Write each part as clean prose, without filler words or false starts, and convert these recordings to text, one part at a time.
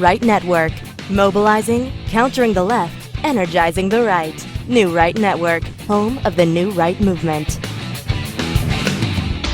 Right Network. Mobilizing, countering the left, energizing the right. New Right Network, home of the New Right movement.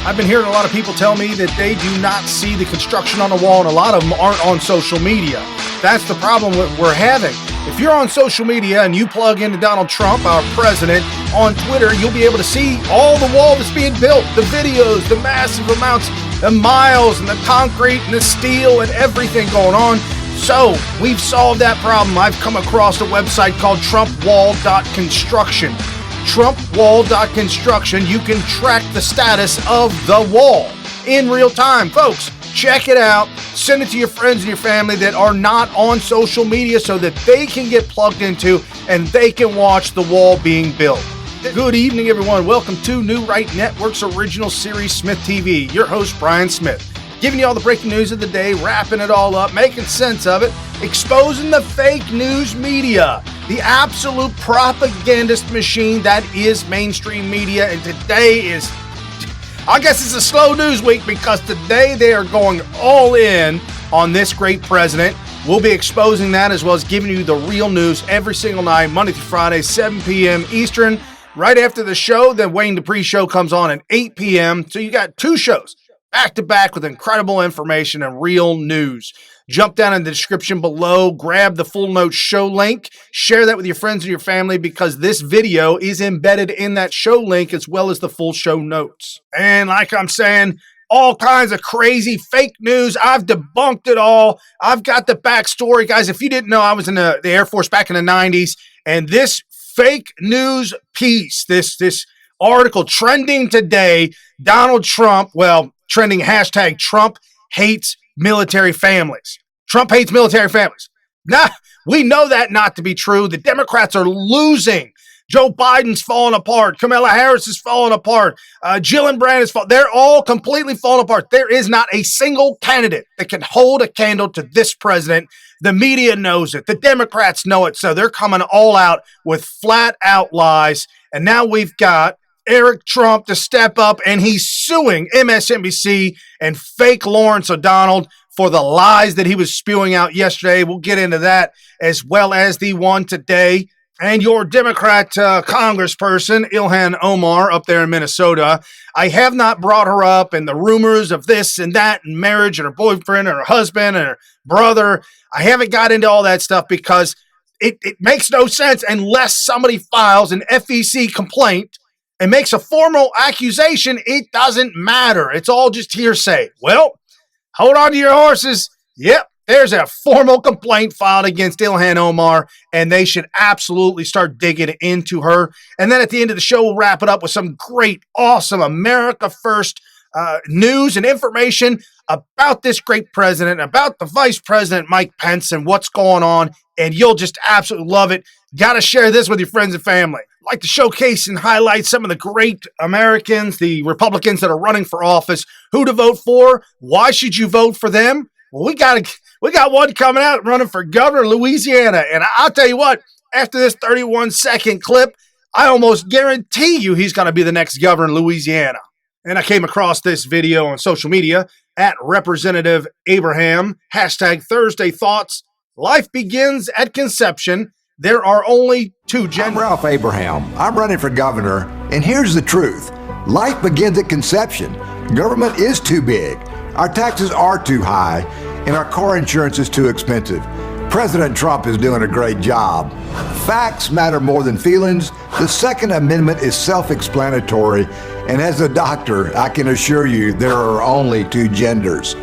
I've been hearing a lot of people tell me that they do not see the construction on the wall, and a lot of them aren't on social media. That's the problem we're having. If you're on social media and you plug into Donald Trump, our president, on Twitter, you'll be able to see all the wall that's being built, the videos, the massive amounts, the miles, and the concrete, and the steel, and everything going on. So, we've solved that problem. I've come across a website called TrumpWall.construction. TrumpWall.construction. You can track the status of the wall in real time. Folks, check it out. Send it to your friends and your family that are not on social media so that they can get plugged into and they can watch the wall being built. Good evening, everyone. Welcome to New Right Network's original series, SmythTV. Your host, Brian Smith. Giving you all the breaking news of the day, wrapping it all up, making sense of it, exposing the fake news media, the absolute propagandist machine that is mainstream media. And today is, I guess it's a slow news week because today they are going all in on this great president. We'll be exposing that as well as giving you the real news every single night, Monday through Friday, 7 p.m. Eastern. Right after the show, then Wayne the pre-show comes on at 8 p.m. So you got two shows back-to-back with incredible information and real news. Jump down in the description below, grab the full notes show link, share that with your friends and your family because this video is embedded in that show link as well as the full show notes. And like I'm saying, all kinds of crazy fake news. I've debunked it all. I've got the backstory. Guys, if you didn't know, I was in the Air Force back in the 90s, and this fake news piece, this article trending today, Donald Trump, trending hashtag Trump hates military families. Trump hates military families. Nah, we know that not to be true. The Democrats are losing. Joe Biden's falling apart. Kamala Harris is falling apart. Gillibrand is falling. They're all completely falling apart. There is not a single candidate that can hold a candle to this president. The media knows it. The Democrats know it. So they're coming all out with flat out lies. And now we've got Eric Trump to step up, and he's suing MSNBC and fake Lawrence O'Donnell for the lies that he was spewing out yesterday. We'll get into that as well as the one today. And your Democrat congressperson, Ilhan Omar, up there in Minnesota, I have not brought her up and the rumors of this and that and marriage and her boyfriend and her husband and her brother. I haven't got into all that stuff because it makes no sense unless somebody files an FEC complaint and makes a formal accusation. It doesn't matter. It's all just hearsay. Well, hold on to your horses. Yep. There's a formal complaint filed against Ilhan Omar, and they should absolutely start digging into her. And then at the end of the show, we'll wrap it up with some great, awesome America First news and information about this great president, about the Vice President, Mike Pence, and what's going on. And you'll just absolutely love it. Got to share this with your friends and family. I'd like to showcase and highlight some of the great Americans, the Republicans that are running for office, who to vote for, why should you vote for them? Well, we got one coming out running for governor of Louisiana. And I'll tell you what, after this 31-second clip, I almost guarantee you he's going to be the next governor in Louisiana. And I came across this video on social media at Representative Abraham, hashtag ThursdayThoughts. Life begins at conception. There are only two genders. I'm Ralph Abraham. I'm running for governor. And here's the truth. Life begins at conception. Government is too big. Our taxes are too high, and our car insurance is too expensive. President Trump is doing a great job. Facts matter more than feelings. The Second Amendment is self-explanatory, and as a doctor, I can assure you there are only two genders.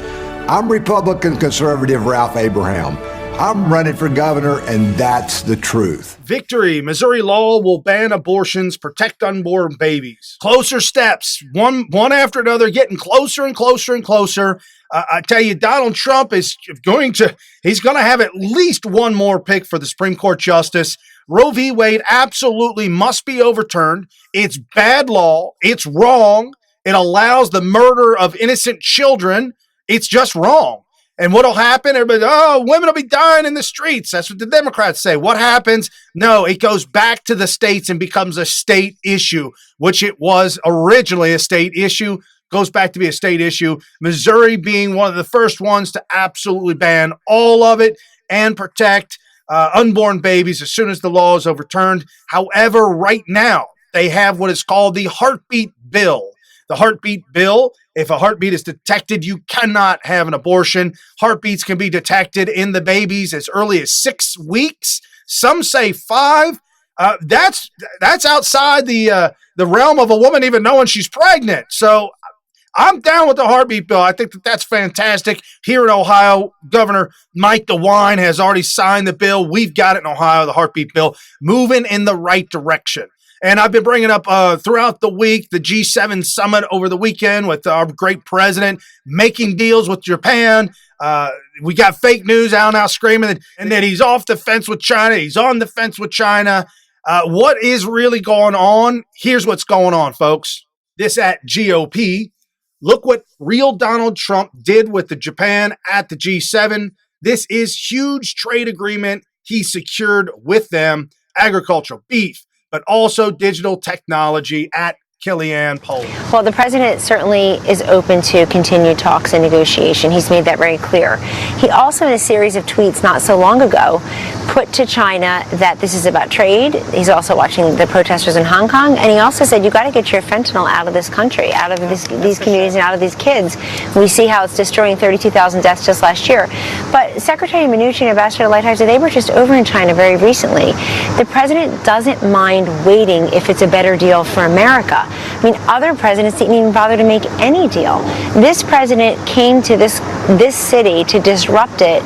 I'm Republican conservative Ralph Abraham. I'm running for governor, and that's the truth. Victory. Missouri law will ban abortions, protect unborn babies. Closer steps, one after another, getting closer and closer and closer. I tell you, Donald Trump he's going to have at least one more pick for the Supreme Court justice. Roe v. Wade absolutely must be overturned. It's bad law. It's wrong. It allows the murder of innocent children. It's just wrong. And what'll happen? Everybody, women will be dying in the streets. That's what the Democrats say. What happens? No, it goes back to the states and becomes a state issue, which it was originally a state issue, goes back to be a state issue. Missouri being one of the first ones to absolutely ban all of it. and protect unborn babies as soon as the law is overturned. However, right now, they have what is called the heartbeat bill. The heartbeat bill, if a heartbeat is detected, you cannot have an abortion. Heartbeats can be detected in the babies as early as 6 weeks. Some say 5. That's outside the realm of a woman even knowing she's pregnant. So I'm down with the heartbeat bill. I think that's fantastic. Here in Ohio, Governor Mike DeWine has already signed the bill. We've got it in Ohio, the heartbeat bill, moving in the right direction. And I've been bringing up throughout the week the G7 summit over the weekend with our great president making deals with Japan. We got fake news out now screaming that he's off the fence with China. He's on the fence with China. What is really going on? Here's what's going on, folks. This at GOP. Look what real Donald Trump did with the Japan at the G7. This is huge trade agreement he secured with them. Agricultural, beef, but also digital technology at Kellyanne Poll. Well, the president certainly is open to continued talks and negotiation. He's made that very clear. He also, in a series of tweets not so long ago, put to China that this is about trade. He's also watching the protesters in Hong Kong, and he also said, you got to get your fentanyl out of this country, out of these communities and out of these kids. We see how it's destroying 32,000 deaths just last year. But Secretary Mnuchin and Ambassador Lighthizer, they were just over in China very recently. The president doesn't mind waiting if it's a better deal for America. I mean, other presidents didn't even bother to make any deal. This president came to this city to disrupt it,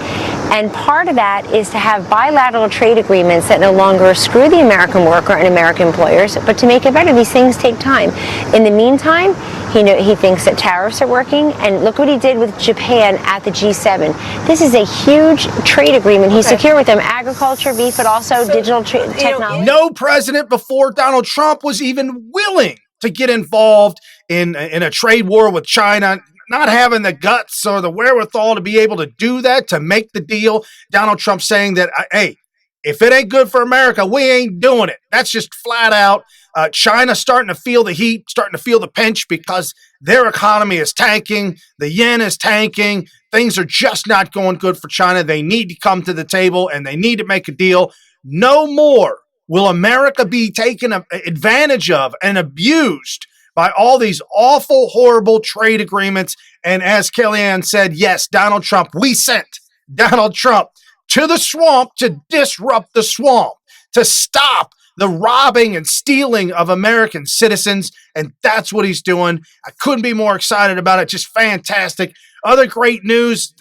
and part of that is to have bilateral trade agreements that no longer screw the American worker and American employers, but to make it better. These things take time. In the meantime, he thinks that tariffs are working, and look what he did with Japan at the G7. This is a huge trade agreement he secured with them, agriculture, beef, but also digital technology. No president before Donald Trump was even willing to get involved in a trade war with China, not having the guts or the wherewithal to be able to do that, to make the deal. Donald Trump saying that, hey, if it ain't good for America, we ain't doing it. That's just flat out. China starting to feel the heat, starting to feel the pinch because their economy is tanking. The yen is tanking. Things are just not going good for China. They need to come to the table and they need to make a deal. No more will America be taken advantage of and abused by all these awful, horrible trade agreements. And as Kellyanne said, yes, Donald Trump, we sent Donald Trump to the swamp to disrupt the swamp, to stop the robbing and stealing of American citizens. And that's what he's doing. I couldn't be more excited about it. Just fantastic. Other great news,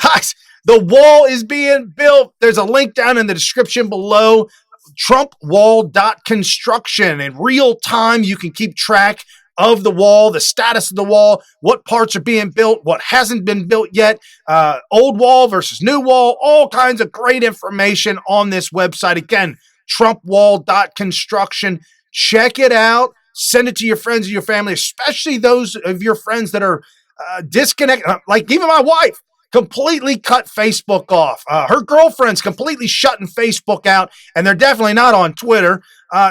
guys, the wall is being built. There's a link down in the description below. TrumpWall.construction. In real time, you can keep track of the wall, the status of the wall, what parts are being built, what hasn't been built yet, old wall versus new wall, all kinds of great information on this website. Again, TrumpWall.construction. Check it out. Send it to your friends and your family, especially those of your friends that are disconnected, like even my wife. Completely cut Facebook off. Her girlfriend's completely shutting Facebook out, and they're definitely not on Twitter.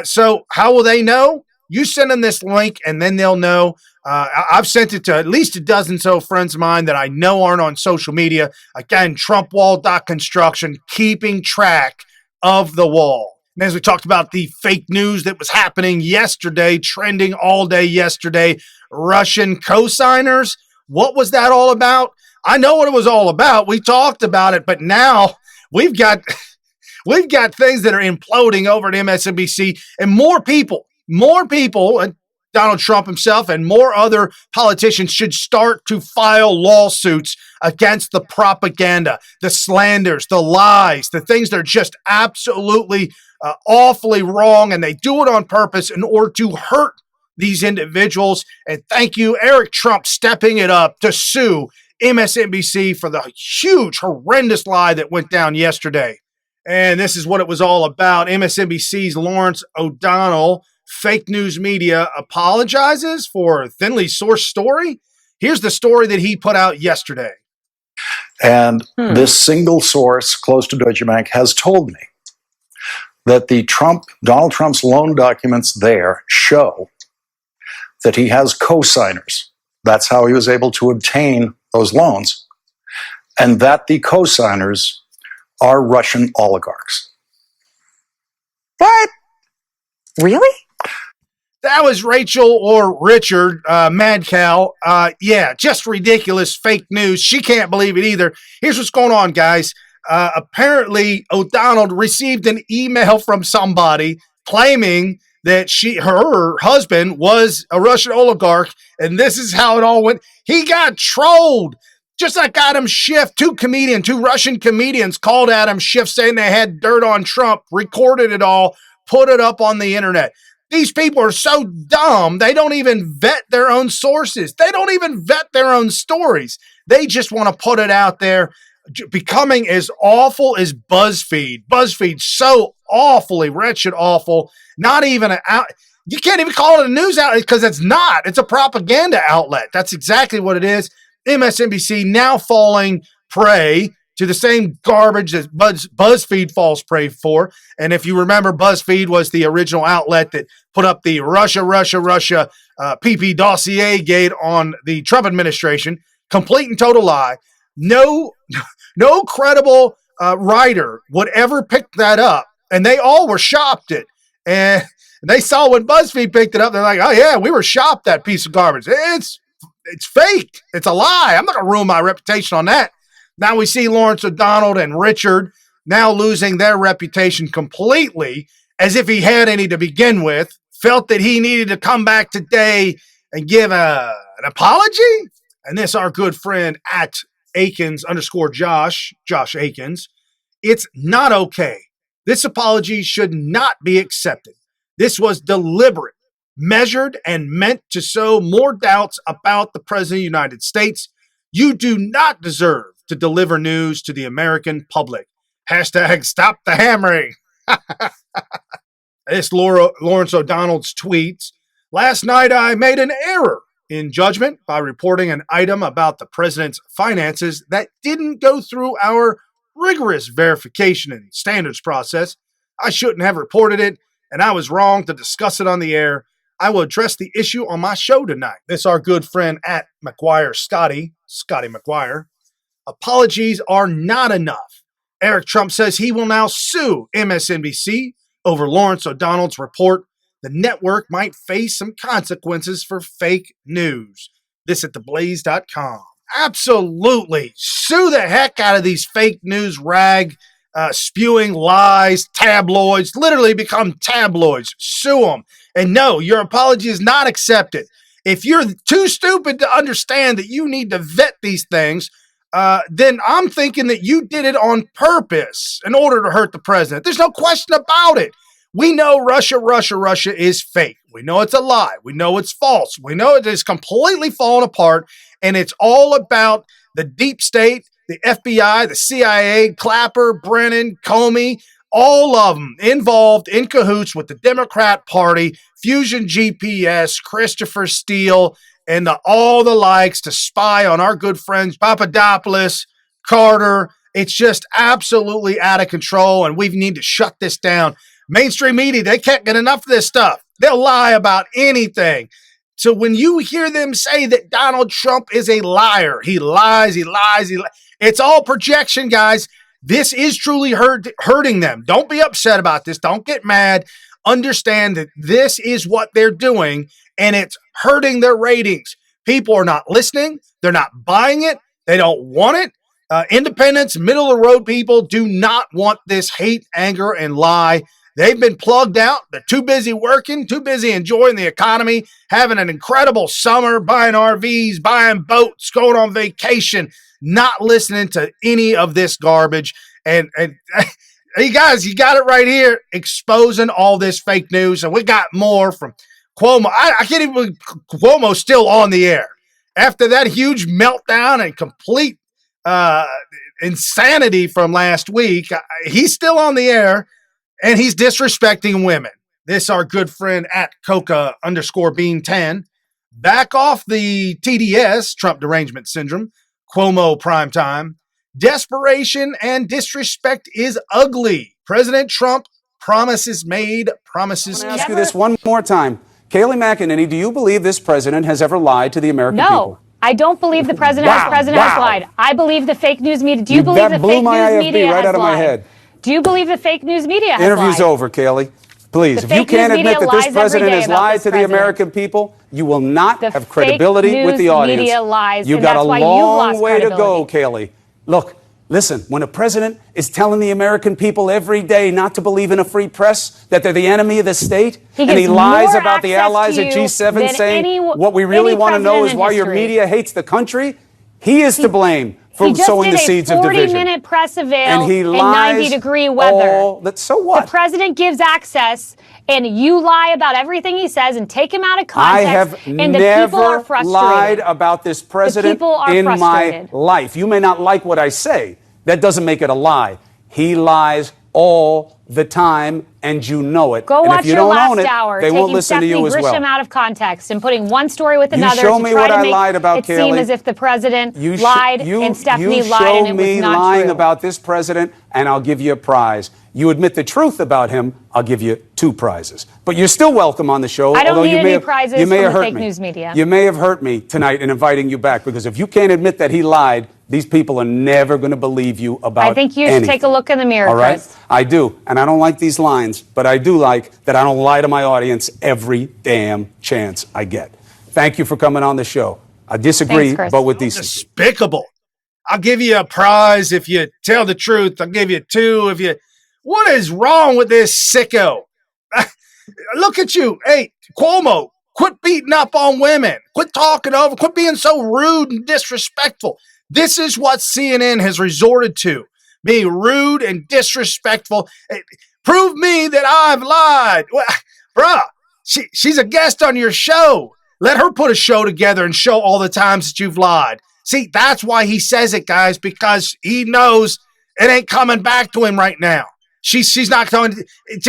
So how will they know? You send them this link, and then they'll know. I've sent it to at least a dozen so friends of mine that I know aren't on social media. Again, TrumpWall.construction, keeping track of the wall. And as we talked about the fake news that was happening yesterday, trending all day yesterday, Russian cosigners, what was that all about? I know what it was all about. We talked about it, but now we've got things that are imploding over at MSNBC, and more people, and Donald Trump himself and more other politicians should start to file lawsuits against the propaganda, the slanders, the lies, the things that are just absolutely awfully wrong, and they do it on purpose in order to hurt these individuals. And thank you, Eric Trump, stepping it up to sue MSNBC for the huge, horrendous lie that went down yesterday. And this is what it was all about. MSNBC's Lawrence O'Donnell, fake news media, apologizes for thinly sourced story. Here's the story that he put out yesterday. And this single source close to Deutsche Bank has told me that Donald Trump's loan documents there show that he has co-signers. That's how he was able to obtain those loans. And that the co-signers are Russian oligarchs. What? Really? That was Rachel or Richard, Mad Cow. Yeah, just ridiculous fake news. She can't believe it either. Here's what's going on, guys. Apparently, O'Donnell received an email from somebody claiming that her husband was a Russian oligarch, and this is how it all went. He got trolled. Just like Adam Schiff, two Russian comedians called Adam Schiff saying they had dirt on Trump, recorded it all, put it up on the internet. These people are so dumb, they don't even vet their own sources. They don't even vet their own stories. They just want to put it out there, becoming as awful as BuzzFeed. BuzzFeed's so awfully wretched, awful. Not even you can't even call it a news outlet because it's not. It's a propaganda outlet. That's exactly what it is. MSNBC now falling prey to the same garbage that BuzzFeed falls prey for. And if you remember, BuzzFeed was the original outlet that put up the Russia PP dossier gate on the Trump administration. Complete and total lie. No credible writer would ever pick that up. And they all were shopped it. And they saw when BuzzFeed picked it up, they're like, oh yeah, we were shopped that piece of garbage. It's fake. It's a lie. I'm not going to ruin my reputation on that. Now we see Lawrence O'Donnell and Richard now losing their reputation completely, as if he had any to begin with, felt that he needed to come back today and give an apology. And this, our good friend at Josh Akins, it's not okay. This apology should not be accepted. This was deliberate, measured, and meant to sow more doubts about the President of the United States. You do not deserve to deliver news to the American public. Hashtag stop the hammering. This Lawrence O'Donnell's tweets. Last night I made an error in judgment by reporting an item about the president's finances that didn't go through our rigorous verification and standards process. I shouldn't have reported it, and I was wrong to discuss it on the air. I will address the issue on my show tonight. This our good friend at Scotty McGuire. Apologies are not enough. Eric Trump says he will now sue MSNBC over Lawrence O'Donnell's report. The network might face some consequences for fake news. This at theblaze.com. Absolutely. Sue the heck out of these fake news spewing lies, tabloids, literally become tabloids. Sue them. And no, your apology is not accepted. If you're too stupid to understand that you need to vet these things, then I'm thinking that you did it on purpose in order to hurt the president. There's no question about it. We know Russia is fake. We know it's a lie. We know it's false. We know it is completely fallen apart, and it's all about the deep state, the FBI, the CIA, Clapper, Brennan, Comey, all of them involved in cahoots with the Democrat Party, Fusion GPS, Christopher Steele, and all the likes to spy on our good friends Papadopoulos, Carter. It's just absolutely out of control, and we need to shut this down. Mainstream media, they can't get enough of this stuff. They'll lie about anything. So when you hear them say that Donald Trump is a liar, he lies. It's all projection, guys. This is truly hurting them. Don't be upset about this. Don't get mad. Understand that this is what they're doing, and it's hurting their ratings. People are not listening. They're not buying it. They don't want it. Independents, middle of the road people do not want this hate, anger, and lie. They've been plugged out. They're too busy working, too busy enjoying the economy, having an incredible summer, buying RVs, buying boats, going on vacation, not listening to any of this garbage. And hey, guys, you got it right here, exposing all this fake news. And we got more from Cuomo. I can't even believe Cuomo's still on the air. After that huge meltdown and complete insanity from last week, he's still on the air. And he's disrespecting women. This our good friend at Coca_Bean10. Back off the TDS, Trump derangement syndrome, Cuomo primetime. Desperation and disrespect is ugly. President Trump, promises made, promises kept. Let me ask you this one more time. Kayleigh McEnany, do you believe this president has ever lied to the American people? No, I don't believe the president has lied. I believe the fake news media. Do you believe the fake news media right has out of my lied? head. Do you believe the fake news media has Interview's lied? over, Kaylee. Please, The if you fake can't news admit media that this lies every president day has about lied this to the president. American people, you will not The have credibility fake with the news audience. media lies, You and got that's a why you've long lost way to go, credibility. Kaylee. Look, listen, when a president is telling the American people every day not to believe in a free press, that they're the enemy of the state, and he lies about the allies at G7 saying what we really want to know is why your media hates the country, he is to blame for sowing the seeds of division. He just did a 40-minute press avail and he in lies 90-degree weather. So what? The president gives access, and you lie about everything he says and take him out of context. I have and the never people are frustrated. lied about this president in my life. You may not like what I say. That doesn't make it a lie. He lies all the time, and you know it. Go and watch if you your don't last own it, hour, they won't listen to you as well. Grisham out of context and putting one story with another show to me try what to I make lied about, it seem Kaylee. as if the president lied and Stephanie you lied and it was show me not lying true. about this president, and I'll give you a prize. You admit the truth about him, I'll give you 2 prizes. But you're still welcome on the show. I don't although need you may any have, prizes you may from have the hurt fake me. news media. You may have hurt me tonight in inviting you back, because if you can't admit that he lied, these people are never going to believe you about I think you should take a look in the mirror, all right? Chris. I do, and I don't like these lines, but I do like that I don't lie to my audience every damn chance I get. Thank you for coming on the show. I disagree, Thanks, but with decency. Despicable. I'll give you a prize if you tell the truth. I'll give you 2 if you... What is wrong with this sicko? Look at you. Hey, Cuomo, quit beating up on women. Quit talking over. Quit being so rude and disrespectful. This is what CNN has resorted to, being rude and disrespectful. Prove me that I've lied. Well, bruh, she's a guest on your show. Let her put a show together and show all the times that you've lied. See, that's why he says it, guys, because he knows it ain't coming back to him right now. She's not going. It's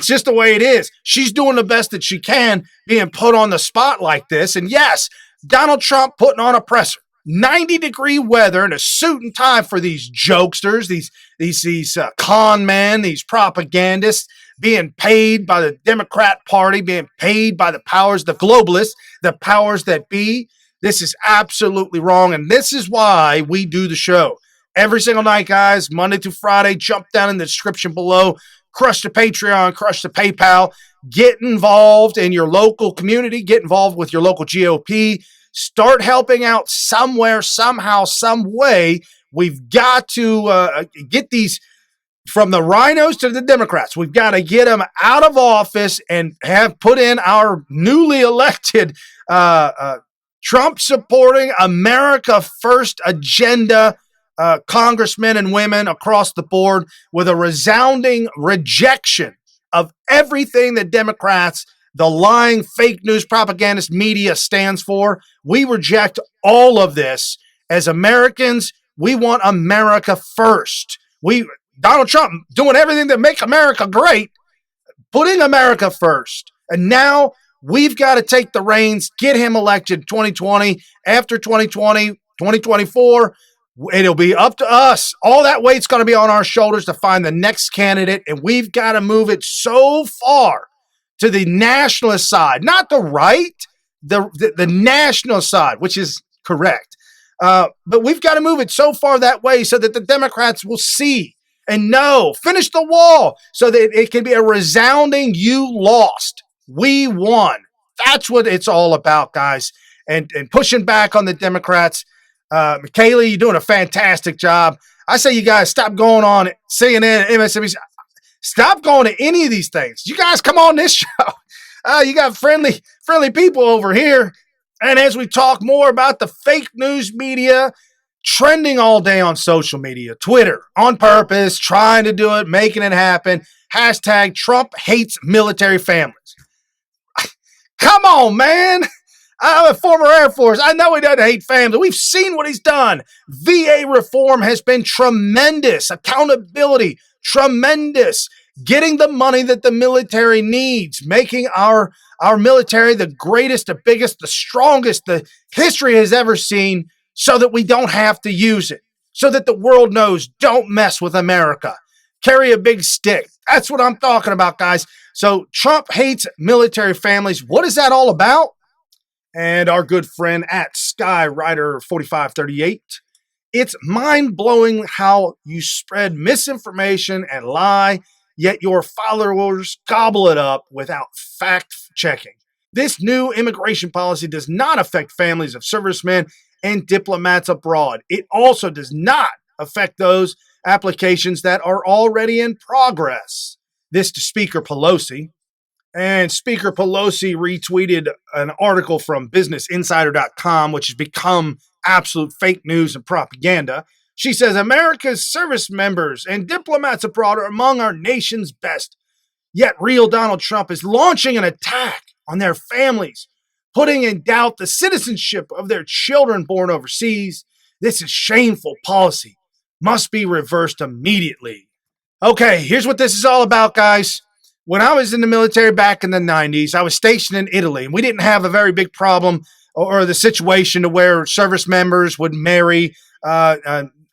just the way it is. She's doing the best that she can, being put on the spot like this. And yes, Donald Trump putting on a presser, 90-degree weather, and a suit and tie for these jokesters, these con men, these propagandists, being paid by the Democrat Party, being paid by the powers, the globalists, the powers that be. This is absolutely wrong, and this is why we do the show. Every single night, guys, Monday through Friday, jump down in the description below, crush the Patreon, crush the PayPal, get involved in your local community, get involved with your local GOP, start helping out somewhere, somehow, some way. We've got to get these, from the rhinos to the Democrats, we've got to get them out of office and have put in our newly elected Trump-supporting America First agenda congressmen and women across the board with a resounding rejection of everything that Democrats, the lying fake news propagandist media stands for. We reject all of this. As Americans, we want America first. Donald Trump doing everything to make America great, putting America first. And now we've got to take the reins, get him elected 2020. After 2020, 2024, it'll be up to us. All that weight's going to be on our shoulders to find the next candidate, and we've got to move it so far to the nationalist side, not the right, the national side, which is correct. But we've got to move it so far that way so that the Democrats will see and know, finish the wall so that it can be a resounding you lost. We won. That's what it's all about, guys. And pushing back on the Democrats. Kaylee, you're doing a fantastic job. I say you guys stop going on CNN, MSNBC. Stop going to any of these things. You guys come on this show. You got friendly people over here. And as we talk more about the fake news media trending all day on social media, Twitter, on purpose, trying to do it, making it happen. Hashtag Trump hates military families. Come on, man. I'm a former Air Force. I know he doesn't hate family. We've seen what he's done. VA reform has been tremendous. Accountability, tremendous. Getting the money that the military needs, making our military the greatest, the biggest, the strongest the history has ever seen, so that we don't have to use it, so that the world knows, don't mess with America. Carry a big stick. That's what I'm talking about, guys. So Trump hates military families. What is that all about? and our good friend at Skyrider4538. It's mind-blowing how you spread misinformation and lie, yet your followers gobble it up without fact-checking. This new immigration policy does not affect families of servicemen and diplomats abroad. It also does not affect those applications that are already in progress. This to Speaker Pelosi. And Speaker Pelosi retweeted an article from BusinessInsider.com, which has become absolute fake news and propaganda. She says, America's service members and diplomats abroad are among our nation's best. Yet real Donald Trump is launching an attack on their families, putting in doubt the citizenship of their children born overseas. This is shameful policy. Must be reversed immediately. Okay, here's what this is all about, guys. When I was in the military back in the 90s, I was stationed in Italy, and we didn't have a very big problem or the situation to where service members would marry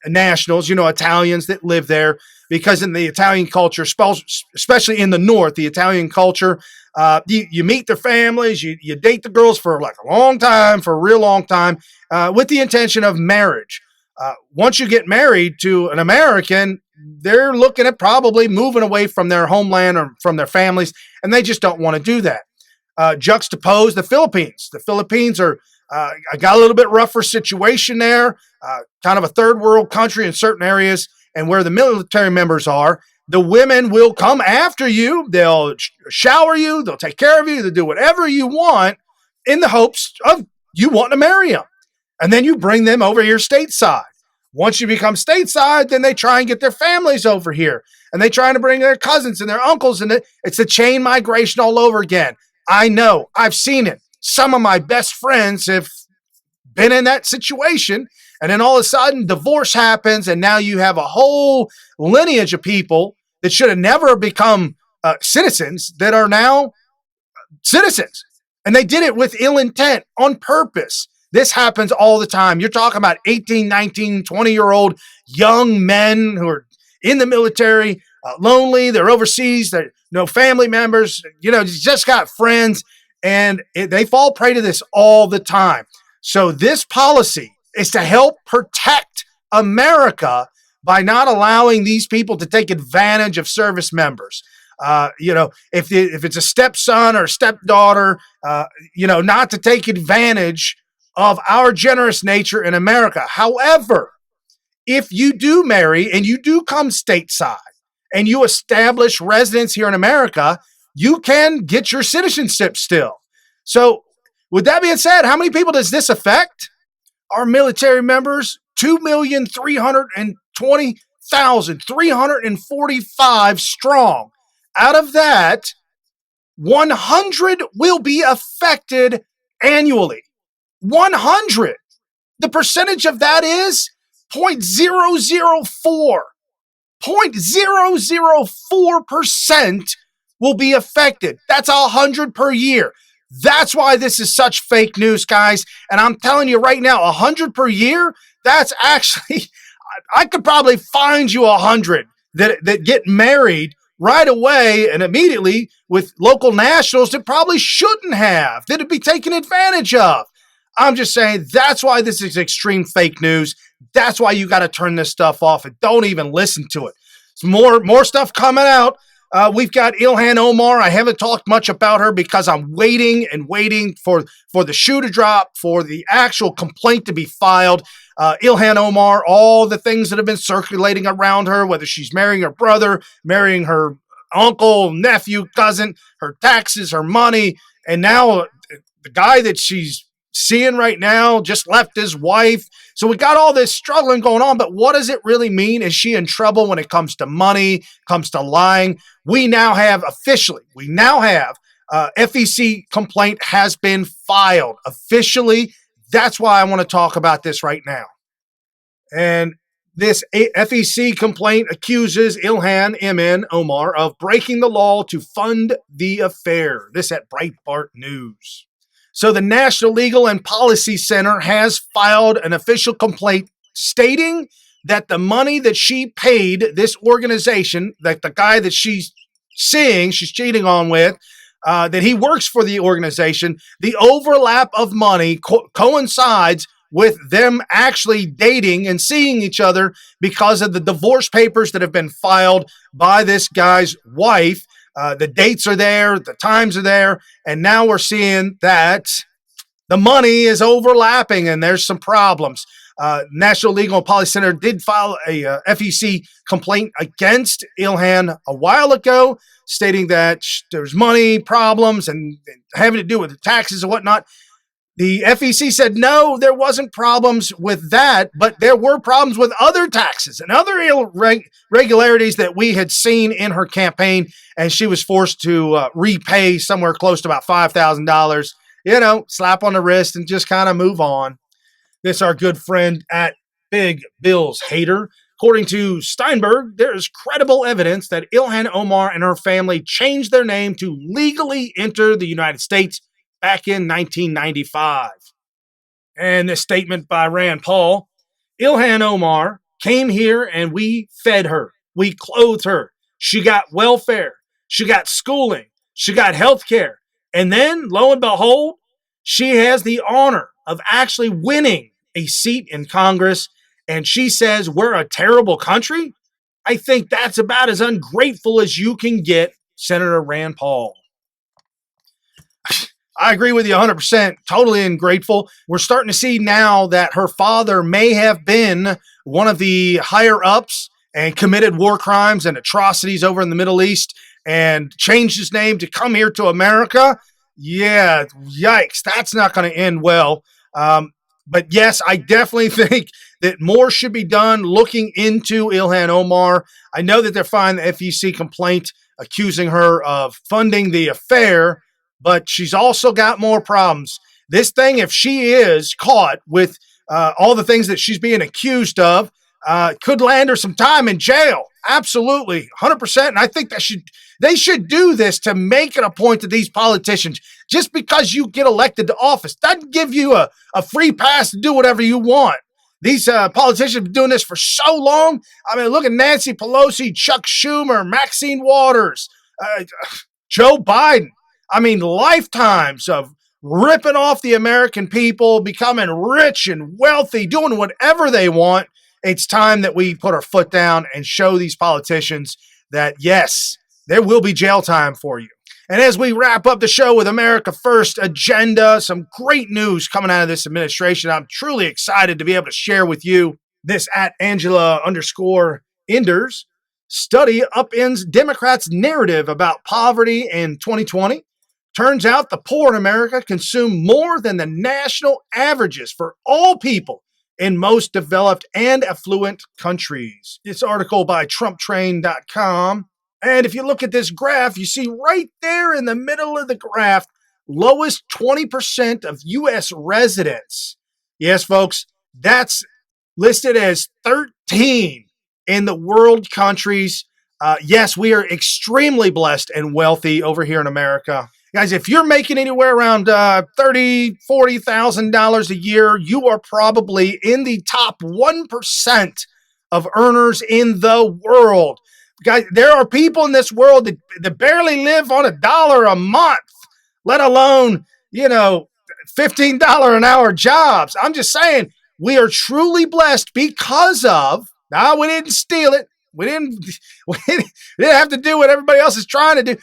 nationals, Italians that live there, because in the Italian culture, especially in the North, the Italian culture, you meet their families, you date the girls for like a long time, for a real long time, with the intention of marriage. Once you get married to an American, they're looking at probably moving away from their homeland or from their families, and they just don't want to do that. Juxtapose the Philippines. The Philippines are got a little bit rougher situation there, kind of a third world country in certain areas, and where the military members are, the women will come after you. They'll shower you. They'll take care of you. They'll do whatever you want in the hopes of you wanting to marry them. And then you bring them over here stateside. Once you become stateside, then they try and get their families over here. And they try to bring their cousins and their uncles. And it's a chain migration all over again. I know. I've seen it. Some of my best friends have been in that situation. And then all of a sudden, divorce happens. And now you have a whole lineage of people that should have never become citizens that are now citizens. And they did it with ill intent, on purpose. This happens all the time. You're talking about 18, 19, 20-year-old young men who are in the military, lonely, they're overseas, they're no family members, just got friends, and they fall prey to this all the time. So this policy is to help protect America by not allowing these people to take advantage of service members. If it's a stepson or stepdaughter, not to take advantage of our generous nature in America. However, if you do marry and you do come stateside and you establish residence here in America, you can get your citizenship still. So with that being said, how many people does this affect? Our military members, 2,320,345 strong. Out of that, 100 will be affected annually. 100. The percentage of that is 0.004. 0.004% will be affected. That's 100 per year. That's why this is such fake news, guys. And I'm telling you right now, 100 per year, that's actually, I could probably find you 100 that get married right away and immediately with local nationals that probably shouldn't have, that'd be taken advantage of. I'm just saying that's why this is extreme fake news. That's why you got to turn this stuff off and don't even listen to it. Some more stuff coming out. We've got Ilhan Omar. I haven't talked much about her because I'm waiting for the shoe to drop, for the actual complaint to be filed. Ilhan Omar, all the things that have been circulating around her, whether she's marrying her brother, marrying her uncle, nephew, cousin, her taxes, her money, and now the guy that she's seeing right now just left his wife. So we got all this struggling going on, but what does it really mean? Is she in trouble when it comes to money, comes to lying? We now have FEC complaint has been filed officially. That's why I want to talk about this right now. And this FEC complaint accuses Ilhan Omar of breaking the law to fund the affair. This at Breitbart News. So the National Legal and Policy Center has filed an official complaint stating that the money that she paid this organization, that the guy that she's cheating on with, that he works for the organization, the overlap of money coincides with them actually dating and seeing each other because of the divorce papers that have been filed by this guy's wife. The dates are there, the times are there, and now we're seeing that the money is overlapping and there's some problems. National Legal and Policy Center did file a FEC complaint against Ilhan a while ago, stating that there's money problems and having to do with the taxes and whatnot. The FEC said, no, there wasn't problems with that, but there were problems with other taxes and other irregularities that we had seen in her campaign, and she was forced to repay somewhere close to about $5,000, slap on the wrist and just kind of move on. This our good friend at Big Bill's Hater. According to Steinberg, there is credible evidence that Ilhan Omar and her family changed their name to legally enter the United States back in 1995. And this statement by Rand Paul, Ilhan Omar came here and we fed her. We clothed her. She got welfare. She got schooling. She got health care. And then, lo and behold, she has the honor of actually winning a seat in Congress. And she says we're a terrible country. I think that's about as ungrateful as you can get, Senator Rand Paul. I agree with you 100%. Totally ungrateful. We're starting to see now that her father may have been one of the higher ups and committed war crimes and atrocities over in the Middle East and changed his name to come here to America. Yeah, yikes. That's not going to end well. But yes, I definitely think that more should be done looking into Ilhan Omar. I know that they're filing the FEC complaint accusing her of funding the affair, but she's also got more problems. This thing, if she is caught with all the things that she's being accused of, could land her some time in jail. Absolutely, 100%. And I think that they should do this to make it a point to these politicians. Just because you get elected to office doesn't give you a free pass to do whatever you want. These politicians have been doing this for so long. I mean, look at Nancy Pelosi, Chuck Schumer, Maxine Waters, Joe Biden. I mean, lifetimes of ripping off the American people, becoming rich and wealthy, doing whatever they want. It's time that we put our foot down and show these politicians that, yes, there will be jail time for you. And as we wrap up the show with America First agenda, some great news coming out of this administration. I'm truly excited to be able to share with you this at Angela_Enders study upends Democrats' narrative about poverty in 2020. Turns out the poor in America consume more than the national averages for all people in most developed and affluent countries. This article by TrumpTrain.com. And if you look at this graph, you see right there in the middle of the graph, lowest 20% of U.S. residents. Yes, folks, that's listed as 13 in the world countries. Yes, we are extremely blessed and wealthy over here in America. Guys, if you're making anywhere around $30,000, $40,000 a year, you are probably in the top 1% of earners in the world. Guys, there are people in this world that barely live on $1 a month, let alone, $15 an hour jobs. I'm just saying, we are truly blessed because of, now we didn't steal it. We didn't have to do what everybody else is trying to do.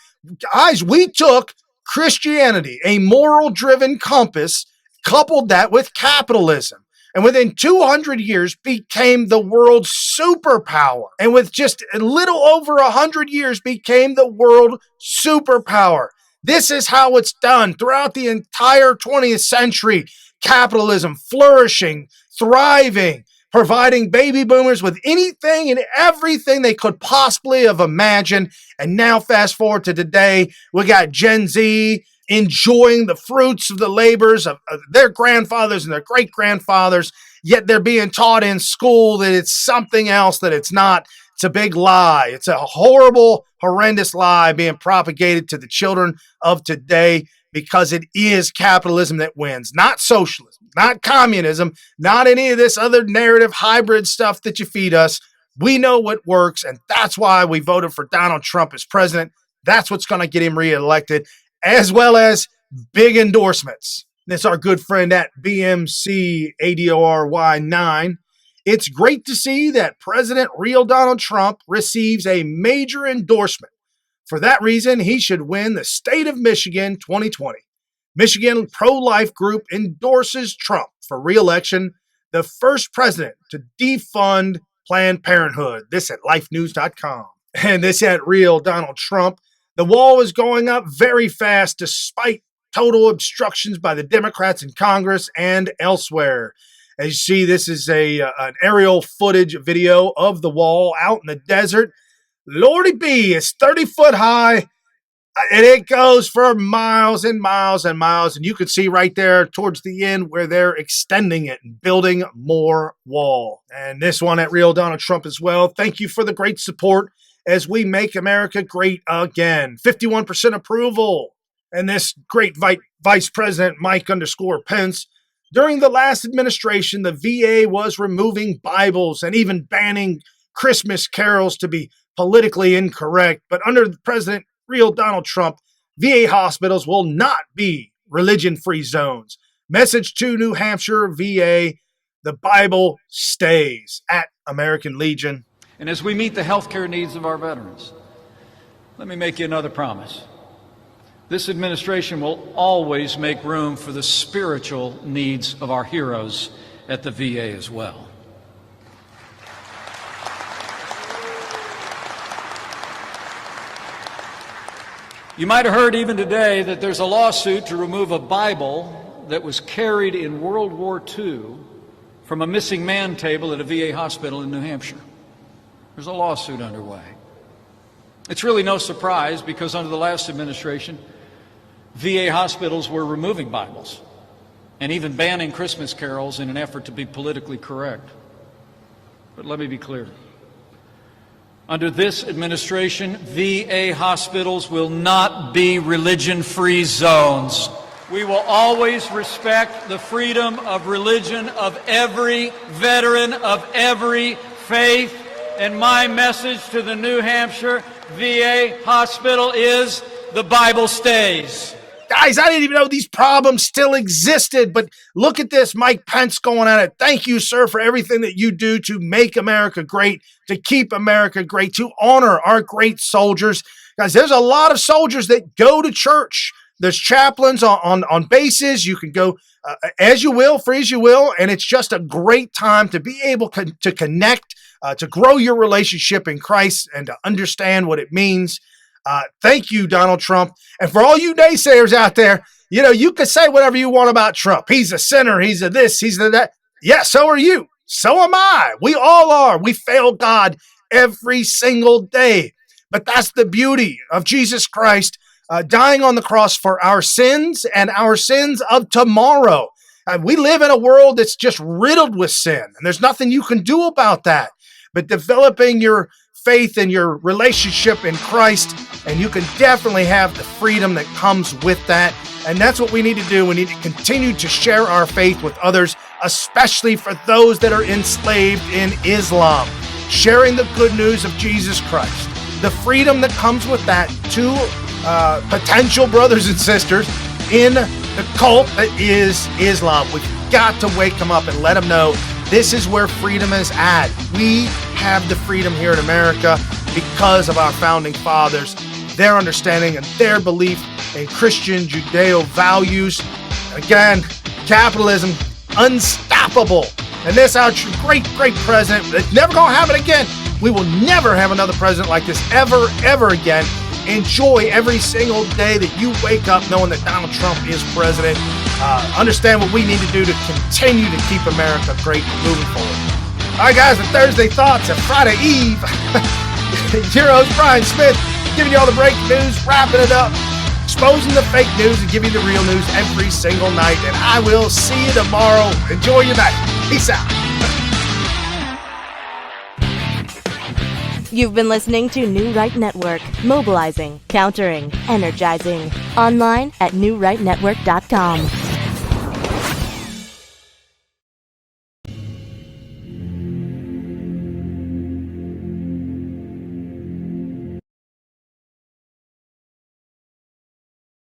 Guys, we took Christianity, a moral-driven compass, coupled that with capitalism, and within 200 years became the world's superpower. And with just a little over 100 years became the world superpower. This is how it's done throughout the entire 20th century. Capitalism flourishing, thriving, providing baby boomers with anything and everything they could possibly have imagined. And now fast forward to today, we got Gen Z enjoying the fruits of the labors of their grandfathers and their great-grandfathers, yet they're being taught in school that it's something else, that it's not. It's a big lie. It's a horrible, horrendous lie being propagated to the children of today, because it is capitalism that wins, not socialism, not communism, not any of this other narrative hybrid stuff that you feed us. We know what works, and that's why we voted for Donald Trump as president. That's what's going to get him reelected. as well as big endorsements. That's our good friend at BMCADORY9. It's great to see that President Real Donald Trump receives a major endorsement. For that reason, he should win the state of Michigan 2020. Michigan pro-life group endorses Trump for re-election, the first president to defund Planned Parenthood. This at lifenews.com. And this at Real Donald Trump. The wall is going up very fast despite total obstructions by the Democrats in Congress and elsewhere. As you see, this is an aerial footage video of the wall out in the desert. Lordy B, it's 30 foot high, and it goes for miles and miles and miles. And you can see right there towards the end where they're extending it and building more wall. And this one at Real Donald Trump as well. Thank you for the great support as we make America great again. 51% approval. And this great Vice President Mike_Pence. During the last administration, the VA was removing Bibles and even banning Christmas carols to be politically incorrect. But under President Real Donald Trump, VA hospitals will not be religion-free zones. Message to New Hampshire VA, the Bible stays at American Legion. And as we meet the healthcare needs of our veterans, let me make you another promise. This administration will always make room for the spiritual needs of our heroes at the VA as well. You might have heard even today that there's a lawsuit to remove a Bible that was carried in World War II from a missing man table at a VA hospital in New Hampshire. There's a lawsuit underway. It's really no surprise because under the last administration, VA hospitals were removing Bibles and even banning Christmas carols in an effort to be politically correct. But let me be clear. Under this administration, VA hospitals will not be religion-free zones. We will always respect the freedom of religion of every veteran of every faith. And my message to the New Hampshire VA hospital is the Bible stays. Guys, I didn't even know these problems still existed, but look at this, Mike Pence going at it. Thank you, sir, for everything that you do to make America great, to keep America great, to honor our great soldiers. Guys, there's a lot of soldiers that go to church. There's chaplains on bases. You can go as you will, free as you will, and it's just a great time to be able to connect, to grow your relationship in Christ and to understand what it means. Thank you, Donald Trump. And for all you naysayers out there, you know, you can say whatever you want about Trump. He's a sinner. He's a this. He's a that. Yeah, so are you. So am I. We all are. We fail God every single day. But that's the beauty of Jesus Christ dying on the cross for our sins and our sins of tomorrow. We live in a world that's just riddled with sin, and there's nothing you can do about that. But developing your faith and your relationship in Christ, and you can definitely have the freedom that comes with that. And that's what we need to do. We need to continue to share our faith with others, especially for those that are enslaved in Islam. Sharing the good news of Jesus Christ, the freedom that comes with that to potential brothers and sisters in the cult that is Islam. We've got to wake them up and let them know this is where freedom is at. We have the freedom here in America because of our founding fathers, their understanding and their belief in Christian Judeo values. Again, capitalism, unstoppable. And this our great, great president. It's never going to happen again. We will never have another president like this ever, ever again. Enjoy every single day that you wake up knowing that Donald Trump is president. Understand what we need to do to continue to keep America great moving forward. All right, guys, the Thursday Thoughts of Friday Eve. Your host, Brian Smith, giving you all the breaking news, wrapping it up, exposing the fake news, and giving you the real news every single night. And I will see you tomorrow. Enjoy your night. Peace out. You've been listening to New Right Network, mobilizing, countering, energizing. Online at newrightnetwork.com.